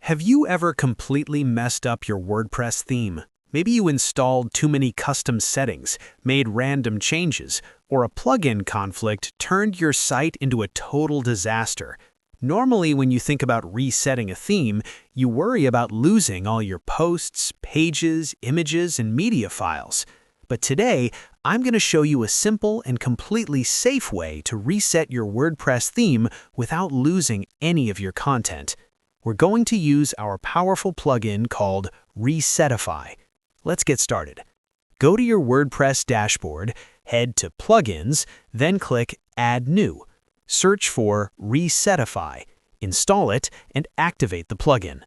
Have you ever completely messed up your WordPress theme? Maybe you installed too many custom settings, made random changes, or a plugin conflict turned your site into a total disaster. Normally, when you think about resetting a theme, you worry about losing all your posts, pages, images, and media files. But today, I'm going to show you a simple and completely safe way to reset your WordPress theme without losing any of your content. We're going to use our powerful plugin called Resetify. Let's get started. Go to your WordPress dashboard, head to Plugins, then click Add New. Search for Resetify, install it, and activate the plugin.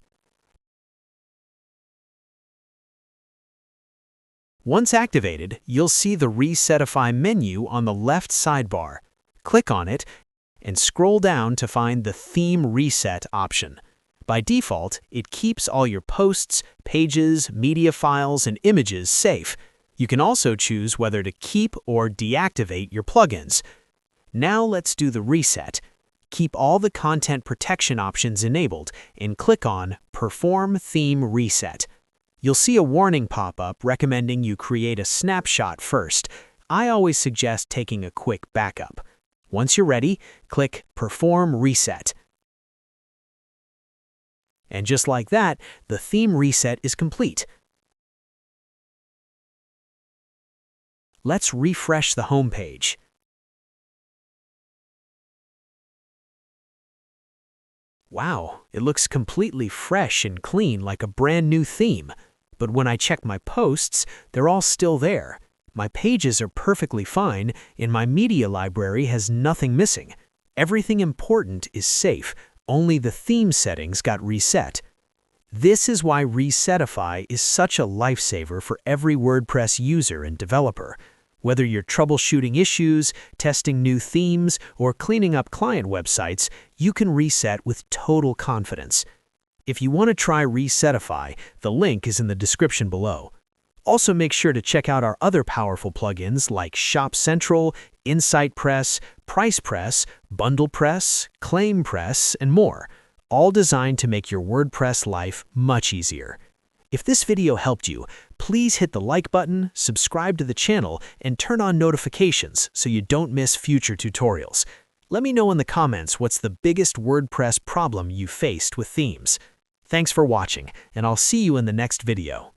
Once activated, you'll see the Resetify menu on the left sidebar. Click on it and scroll down to find the Theme Reset option. By default, it keeps all your posts, pages, media files, and images safe. You can also choose whether to keep or deactivate your plugins. Now let's do the reset. Keep all the content protection options enabled and click on Perform Theme Reset. You'll see a warning pop up recommending you create a snapshot first. I always suggest taking a quick backup. Once you're ready, click Perform Reset. And just like that, the theme reset is complete. Let's refresh the home page. Wow, it looks completely fresh and clean like a brand new theme. But when I check my posts, they're all still there. My pages are perfectly fine, and my media library has nothing missing. Everything important is safe. Only the theme settings got reset. This is why Resetify is such a lifesaver for every WordPress user and developer. Whether you're troubleshooting issues, testing new themes, or cleaning up client websites, you can reset with total confidence. If you want to try Resetify, the link is in the description below. Also, make sure to check out our other powerful plugins like ShopCentral, InsightPress, PricePress, BundlePress, ClaimPress, and more, all designed to make your WordPress life much easier. If this video helped you, please hit the like button, subscribe to the channel, and turn on notifications so you don't miss future tutorials. Let me know in the comments what's the biggest WordPress problem you faced with themes. Thanks for watching, and I'll see you in the next video.